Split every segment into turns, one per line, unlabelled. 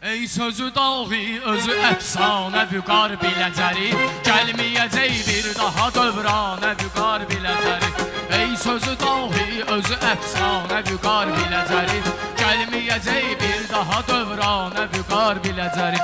Ey sözü dahi, özü əfsanə vüqar biləcəri, gəlməyəcək bir daha dövranə vüqar biləcəri. Ey sözü dahi, özü əfsanə vüqar biləcəri, gəlməyəcək bir daha dövranə vüqar biləcəri.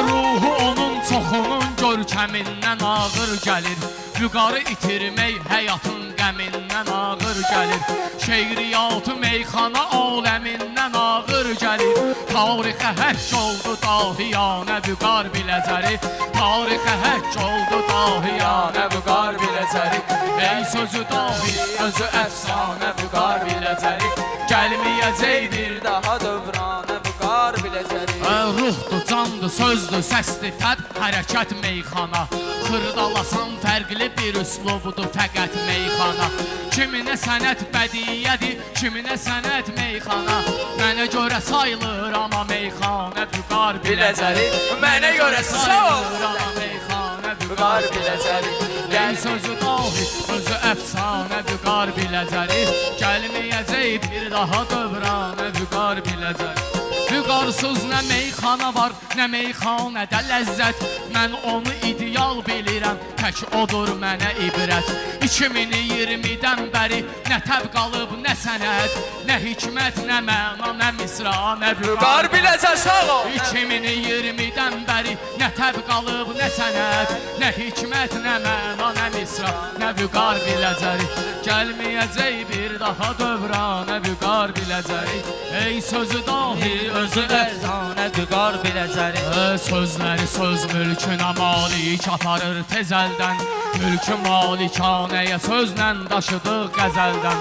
Ruhu onun çoxunun görkəmindən ağır gəlir, vüqarı itirmək həyatın qəmindən ağır gəlir. Şeiriyyatı meyxana aləmindən ağır gəlir. Tarixə həcc oldu dahiyanə vüqar biləcəri, tarixə həcc oldu dahiyanə vüqar biləcəri. Ey sözü dahi, özü əfsanə vüqar biləcəri, gəlməyəcək bir
daha dövranə vüqar biləcəri.
Ruhdur, candır, sözdür, səsdir, təd, hərəkət meyxana. Xırdalasan fərqli bir üslubdur fəqət meyxana. Kiminə sənət bədiyyədir, kiminə sənət meyxana. Mənə görə sayılır amma meyxana vüqar biləcəri.
Mənə görə
sayılır amma meyxana vüqar biləcəri. Ey sözü dahi, özü əfsanə vüqar biləcəri, gəlməyəcək bir daha dövranə vüqar biləcəri. Vüqarsız nə meyxana var, nə meyxanədə ləzzət. Mən onu ideal bilirəm, tək odur mənə ibrət. 2020-dən bəri nə təb qalıb, nə sənət, nə hikmət, nə məna, nə misra, nə vüqar
biləcər sağ ol.
2020-dən bəri nə təb qalıb, nə sənət, nə hikmət, nə məna, nə misra, nə vüqar biləcəri. Gəlməyəcək bir daha dövranə vüqar biləcəri. Ey sözü dahi, özü əfsanə vüqar biləcəri. Sözləri söz mülkünə malik aparır tezeldən, mülkü malikanəyə sözlə daşıdıq qəzəldən.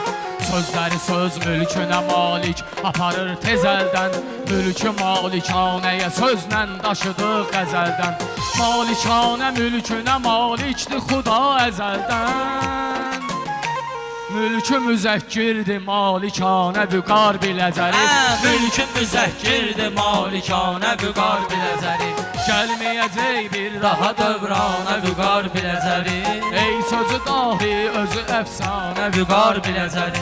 Sözləri söz mülkünə malik aparır tezeldən, mülkü malikanəyə sözlə daşıdıq qəzəldən. Malikanə mülkünə malikdir xuda əzəldən, mülkü müzəkkirdir malikanə vüqar biləcəri.
Mülkü müzəkkirdir malikanə vüqar biləcəri.
Gəlməyəcək bir daha dövranə vüqar biləcəri. Ey sözü dahi, özü əfsanə vüqar biləcəri.